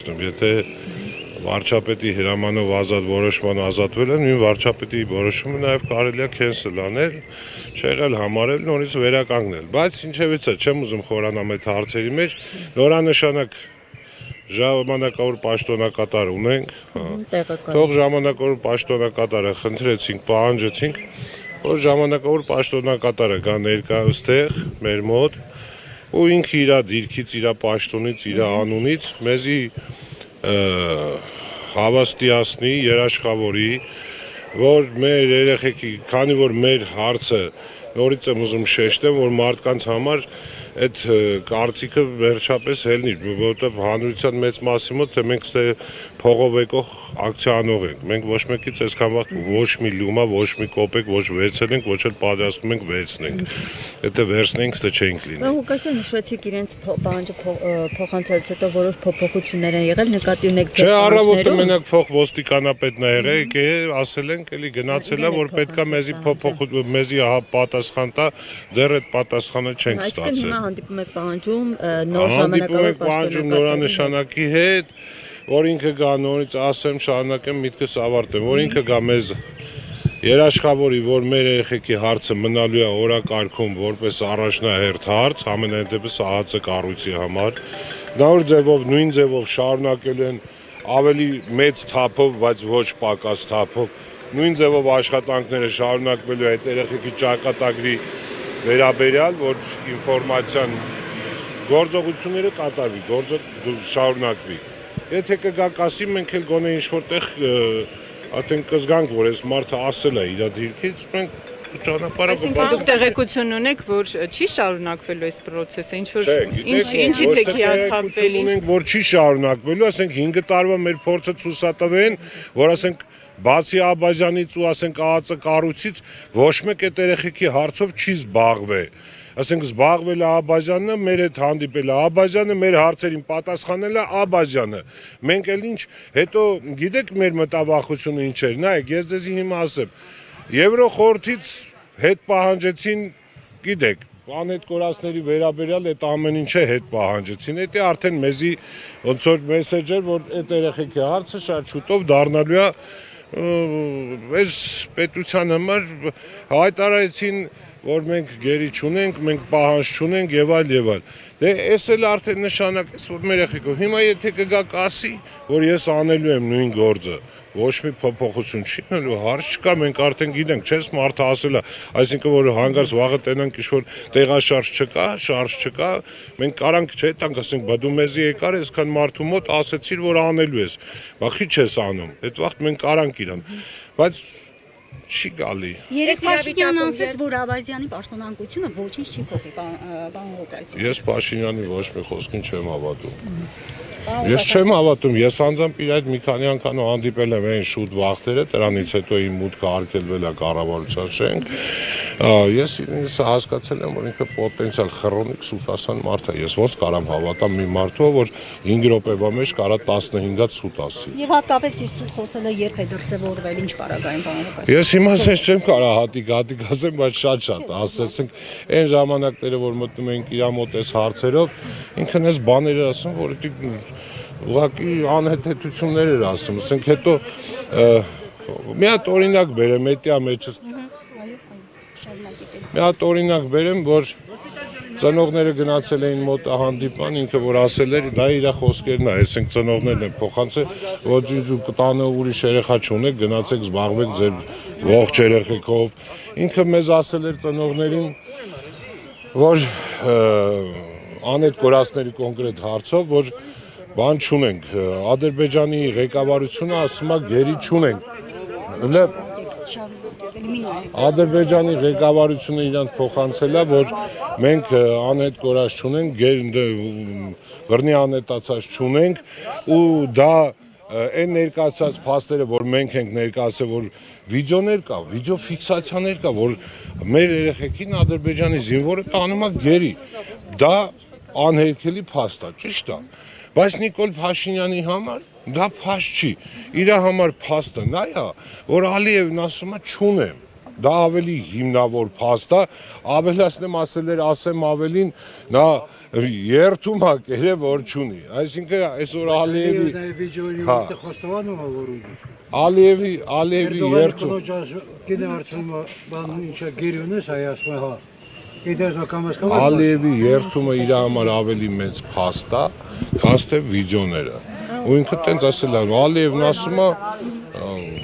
պատրաստում, եթե վարչապետի հրամանով ազատ որոշման ազատվել են, նույն վարչապետի որոշումը նաև կարելի է քենսել անել, չեղել համարել, նորից վերականգնել, բայց ինչևիցե չեմ ուզում խորանամ այդ հարցերի մեջ, նորանշանակ ժամանակավոր պաշտոնակատար ունենք, թող ժամանակավոր պաշտոնակատարը խնդրեցինք, պահանջեցինք, որ ժամանակավոր պաշտոնակատարը գա ներկա այստեղ մեր մոտ ու ինքը իր դիրքից, իր պաշտոնից, իր անունից մեզի հավաստիացնի, երաշխավորի, որ մեր երեխեքի, քանի որ մեր հարցը նորից եմ ուզում շեշտեմ, որ մարդկանց համար այդ կարծիքը վերջապես ելնի, որովհետև հանրության մեծ մասի մոտ թե մենք փողով եկող ակցիա անող ենք, մենք ոչ մեկից այսքան վաղ ոչ մի լումա, ոչ մի կոպեկ ոչ վերցել ենք, ոչ էլ պատրաստվում ենք վերցնենք, եթե վերցնենք, թե չենք լինի։ Հուկասյան նշեցիք իրենց պահանջը փոխանցելուց հետո որոշ փոփոխություններ են եղել, նկատի ունեք ձեր Չէ, առավոտը մենակ փոխ ոստիկանապետն է եղել, եկել, ասել ենք, էլի գնացել է, որ պետքա մեզի փոփոխություն, մեզի պատասխան տա, դեռ այդ պատասխանը չենք ստացել։ Հանդիպում եք պահանջում նոր ժամանակավոր պահանջում նորանշանակի հետ, որ ինքը գա նորից ասեմ, շարունակեմ միտքս ավարտեմ, որ ինքը գա մեզ երաշխավորի, որ մեր երեխեքի հարցը մնալու է օրակարգում որպես առաջնահերթ հարց, ամենայն դեպս ԱԱՑ կառույցի համար, նոր ձևով, նույն ձևով շարունակելու են ավելի մեծ թափով, բայց ոչ պակաս թափով, նույն ձևով աշխատանքները շարունակվելու այդ երեխեքի ճակատագրի վերաբերյալ, որ ինֆորմացիան գործողությունները կատարվի, գործը շարունակվի։ Եթե կգա կասի, մենք էլ գոնե ինչ-որտեղ արդեն կզգանք, որ այս մարդը ասել է իր դիրքից, մենք ճանապարհը Դուք տեղեկություն ունեք, որ չի շարունակվելու այս process-ը, ինչից եք հիասթափվել, որ չի շարունակվելու, ասենք 5 տարվա մեր փորձը ցույցատվեն, որ ասենք բացի Աբազյանից ու ասենք ԱԱՑ կառույցից ոչ մեկ այդ երեխեքի հարցով չի զբաղվել։ Ասենք զբաղվել է Աբազյանը, մեր հետ հանդիպել է Աբազյանը, մեր հարցերին պատասխանել է Աբազյանը։ Մենք էլ ինչ, հետո գիտեք մեր մտավախությունը ինչ էր, նայեք, ես ձեզ հիմա ասեմ, Եվրոխորհրդից հետ պահանջեցին, գիտեք, անհետքորածների վերաբերյալ այդ ամեն ինչը հետ պահանջեցին, դա արդեն մեզի ոնց որ մեսեջ էր, որ այդ երեխեքի հարցը շատ շուտով դառնալու է այս պետության համար հայտարարեցին, որ մենք գերի չունենք, մենք պահանջ չունենք եւ այլ եւ այլ։ Դե էս էլ արդեն նշանակես, որ մեր երեխեքով հիմա եթե կգա կասի, որ ես անելու եմ նույն գործը, ոչ մի փոփոխություն չի նելու, հարց չկա, մենք արդեն գիտենք, չես մարդը ասել է, այսինքն որ հանգարց վաղը տենանք ինչ-որ տեղաշարժ չկա, շարժ չկա, մենք կարանք չէ տանք, ասենք, բա դու մեզի եկար, այսքան մարդու մոտ ասեցիր, որ անելու ես, բա քիչ ես անում, այդ վաղտ մենք կարանք իրան, բայց չի գալի։ Երեք Փաշինյանն ասաց, որ Աբազյանի պաշտոնանկությունը ոչինչ չի փոխի, պարոն Ղուկասյան։ Ես Փաշինյանի ոչ մի խոսքին չեմ հավատում։ Ես չեմ հավատում, ես անձամբ իր այդ մի քանի անգամ հանդիպել եմ այն շուտ վաղտերը, դրանից հետո իմ մուտքը արգելվել է կառավարության շենք։ Ես ինձ հասկացել եմ, որ ինքը պոտենցիալ խռոնիկ սուտասան մարդ է։ Ես ոնց կարամ հավատամ մի մարդու, որ 5 րոպեվա մեջ կարա 15-ից սուտ ասի։ Եվ հատկապես իր սուտ խոսելը երբ է դրսևորվել, ինչ պարագային պարոն Ղուկասյան։ Ես հիմա ասես չեմ կարա հատիկ ասեմ, բայց շատ ասեցինք այն ժամանակները, որ մտնում ենք իր մոտ այս հարցերով, ինքն էս բաներ ասում, որ ուղղակի անհեթեթություններ էր ասում, ասենք հետո մի հատ օրինակ բերեմ, էտիա մեջս մի հատ օրինակ բերեմ, որ ծնողները գնացել էին մոտ հանդիպման, ինքը որ ասել էր, դա իր խոսքերն է, այսինքն ծնողներն են փոխանցել, որ դուք տանը ուրիշ երեխա չունեք, գնացեք զբաղվեք ձեր ողջ երեխեքով, ինքը մեզ ասել էր ծնողներին, որ անհետ կորածների կոնկրետ հարցով, որ բան չունենք, Ադրբեջանի ղեկավարությունը ասում է գերի չունենք, Ադրբեջանի ղեկավարությունը իրանց փոխանցել է, որ մենք անհետ կորած չունենք, բռնի անհետացած չունենք ու դա այն ներկայացած փաստերը, որ մենք ենք ներկայացել, որ վիդեոներ կա, վիդեո ֆիքսացիաներ կա, որ մեր երեխեքին Ադրբեջանի զինվորը տանում է գերի, դա անհերքելի փաստ է, ճիշտ է, բայց Նիկոլ Փաշինյանի համար դա փաստ չի, իր համար փաստը նա է, որ Ալիևն ասում է չունեմ, դա ավելի հիմնավոր փաստ է, ավելացնեմ ասեմ ավելին, նա երթում է կերը որ չունի, այսինքն այսօր Ալիևի երթում Ալիևի երթումը իր համար ավելի մեծ փաստ է, քան թե վիդեոները։ Ու ինքը տենց ասել է, Ալիևն ասում է,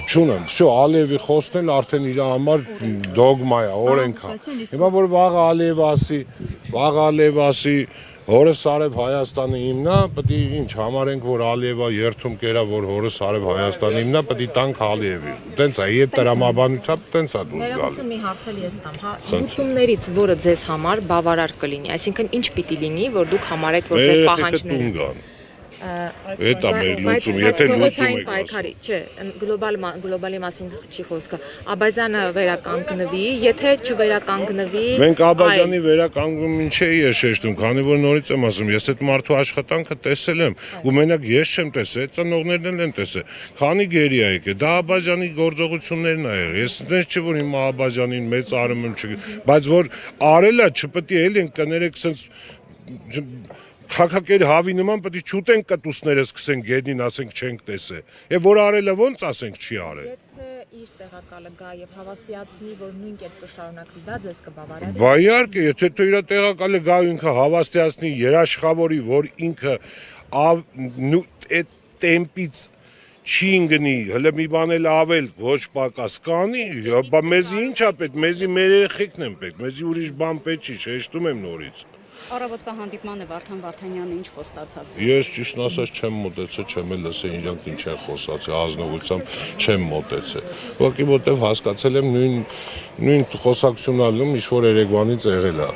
չունեմ, всё, Ալիևի խոսքն արդեն իր համար դոգմա է, օրենք է։ Հիմա որ վաղ Ալիև ասի, հորս արև Հայաստանը իմնա, պետք է ինչ համարենք, որ Ալիևը երթում կերա, որ հորս արև Հայաստանը իմնա, պետք է տանք Ալիևի։ Տենց է, իդ տրամաբանությամբ տենց է դուրս գալու։ Ներողություն մի հարց էլ ես տամ, հա, լուծումներից որը ձեզ համար բավարար կլինի, այսինքն ինչ պիտի լինի, որ դուք համարեք, որ ձեր պահանջները Դա մեր լուծում, եթե լուծում եք պայքարի, չէ, գլոբալի մասին չի խոսքը, Աբազյանը վերականգնվի, եթե չվերականգնվի, Մենք Աբազյանի վերականգնումին չէի ես շեշտում, քանի որ նորից եմ ասում, ես այդ մարդու աշխատանքը տեսել եմ, ու մենակ ես չեմ տեսել, ծնողներն են տեսել, քանի գերի է եկել, դա Աբազյանի գործողություններն ա եղել, ես դες չէ որ հիմա Աբազյանին մեծ արում եմ, բայց որ արելա չպետք է էլ կներեք սենց Քակակեր հավի նման պետք է չուտենք կտուսները սկսենք գեդին ասենք չենք տեսել։ Եվ որ արելը ոնց ասենք չի արել։ Եթե իր տեղակալը գա եւ հավաստիացնի, որ նույն կերպ կշարունակվի, դա ձեզ կբավարարի։ Բա իհարկե, եթե դու իր տեղակալը գա ու ինքը հավաստիացնի, երաշխավորի, որ ինքը այդ տեմպից չի ընկնի, հələ մի բան էլ ավել ոչ պակաս կանի, բա մեզի ի՞նչ է պետք, մեզի մեր երեխեքն են պետք, մեզի ուրիշ բան պետք չի, շեշտում եմ նորից։ Առավոտվա հանդիպմանը Վարդան Վարդանյանը ինչ խոստացավ ձեզ։ Ես ճիշտ ասած չեմ մոտեցել, չեմ էլ լսել իրանք ինչ են խոսացել, ազնվությամբ չեմ մոտեցել։ Ուղղակի որտեվ հասկացել եմ նույն խոսակցությունալում ինչ որ Երևանից եղել է։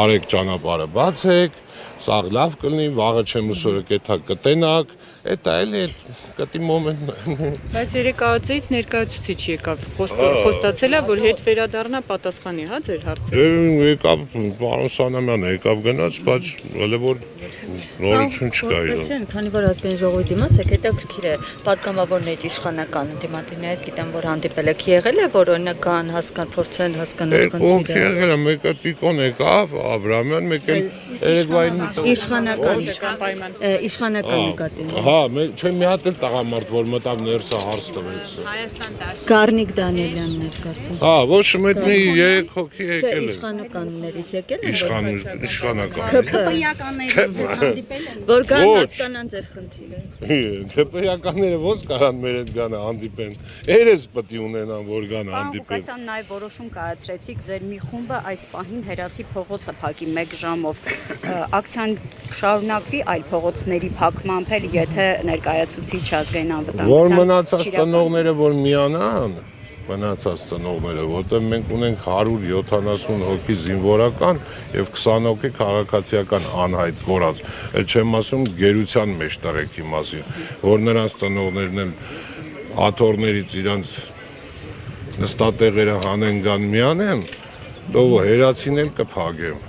Արեք ճանապարհը բացեք, սա լավ կլինի, վաղը չեմ ուսորը կետա կտենակ, Դա էլ է կտի մոմենտն է։ Բայց երեկայից ներկայացուցիչ եկավ, խոստացել է, որ հետ վերադառնա պատասխանի, հա, ձեր հարցերը։ Եկավ պարոն Սանամյանը, եկավ գնաց, բայց հələ որ նորություն չկա իրոք։ Քանի որ ազգային ժողովի դիմաց եք, հետաքրքիր է, պատգամավորներից իշխանական դիմատիների հետ գիտեմ, որ հանդիպել եք, եղել է, որ օրինակ կան փորձեն հասկանալ խնդիրը։ Եղել է, մեկը Տիկոն եկավ, Աբրամյան, մեկը Երևանի իշխանական նկատի։ Հա, չեմ մի հատ էլ տղամարդ, որ մտավ ներսը հարց տվեց։ Հայաստան դաշտ։ Գառնիկ Դանիելյանն էր կարծեմ։ Հա, ոչ մեկ մի 3 հոգի եկել է։ Իշխանականներից եկել են։ Իշխանական։ ԿՊ-ականներից ձեզ հանդիպել են։ Որ կան հասկանան ձեր խնդիրը։ ԿՊ-ականները ոնց կարան մեր հետ գանը հանդիպեն։ Երես պետք է ունենան, որ գանը հանդիպեն։ Ղուկասյան նաև որոշում կայացրեցիք ձեր մի խումբը այս պահին Հերացի փողոցը փակի 1 ժամով։ Ակցիան շարունակվի այլ փողոցների փակմամբ էլ, եթե ներկայացուցիչ ազգային անվտանգության Որ մնացած ծնողները որ միանան, մնացած ծնողները, որտեղ մենք ունենք 170 հոգի զինվորական եւ 20 հոգի քաղաքացիական անհայտ կորած։ Էլ չեմ ասում գերության մեջ տղեկի մասին, որ նրանց ծնողներն են աթոռներից իրանց նստատեղերը հանեն գան միանեն, դու հերացին էլ կփակեմ։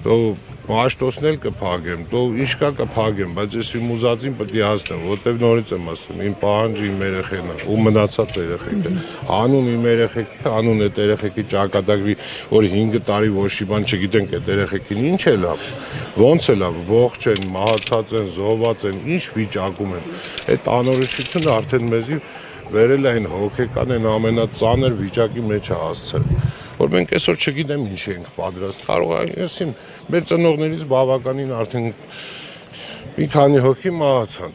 Դու Մաշտոսն էլ կփակեմ, դու ինչ կա կփակեմ, բայց ես իմ ուզածին պետք է հասնեմ, որտեվ նորից եմ ասում, իմ պահանջը իմ երեխեն է, ու մնացած երեխեքն է։ Անուն իմ երեխեքի, անուն այդ երեխեքի ճակատագրի, որ 5 տարի ոչի բան չգիտենք այդ երեխեքին ինչ է լավ, ոնց է լավ, ողջ են, մահացած են, զոհված են, ինչ վիճակում են։ Այդ անորոշությունը արդեն մեզի վերել է այն հոգեկան են ամենածանր վիճակի մեջ է հասցել։ Որ մենք այսօր չգիտեմ ինչ ենք պատրաստ, կարող է եսին մեր ծնողներից բավականին արդեն մի քանի հոգի մահացան։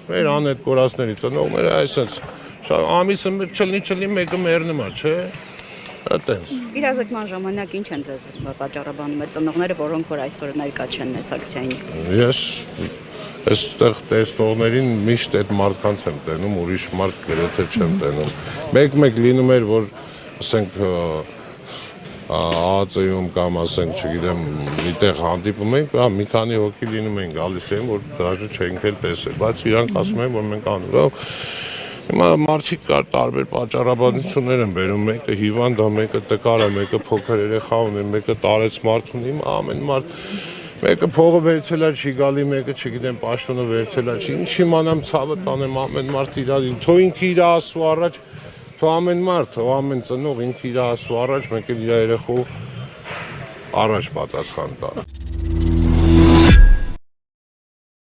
Մեր անհետ կորածների ծնողները այսպես ամիսը չլինի մեկը մեռնում է, չէ՞։ Այդպես։ Իրազեկման ժամանակ ինչ են ձեզ պատճառաբանում այդ ծնողները, որոնք որ այսօր ներկա չեն այս ակցիային։ Ես այստեղ տեսնողներին միշտ այդ մարդկանց եմ տենում, ուրիշ մարդ գրեթե չեմ տենում։ Մեկ լինում էր, որ ասենք ԱԱԾ-ում կամ ասենք, չգիտեմ, միտեղ հանդիպում ենք, մի քանի հոգի լինում են գալիս են, որ դրաժը չենք էլ տեսել, բայց իրանք ասում են, որ մենք անում։ Հիմա մարդիկ կար տարբեր պատճառաբանություններ են բերում, մեկը հիվանդ է, մեկը տկար է, մեկը փոքր երեխա ունի, մեկը տարեց մարդ ունի, ամեն մարդ մեկը փողը վերցել է, չի գալի, մեկը չգիտեմ, պաշտոնը վերցել է, ինչ իմանամ ցավը տանեմ, ամեն մարդ իրար, թող ինքը իր ասու առաջ Թող ամեն մարդ, թող ամեն ծնող ինքը իր հասու առաջ, մեկ էլ իր երեխու առաջ պատասխան տա։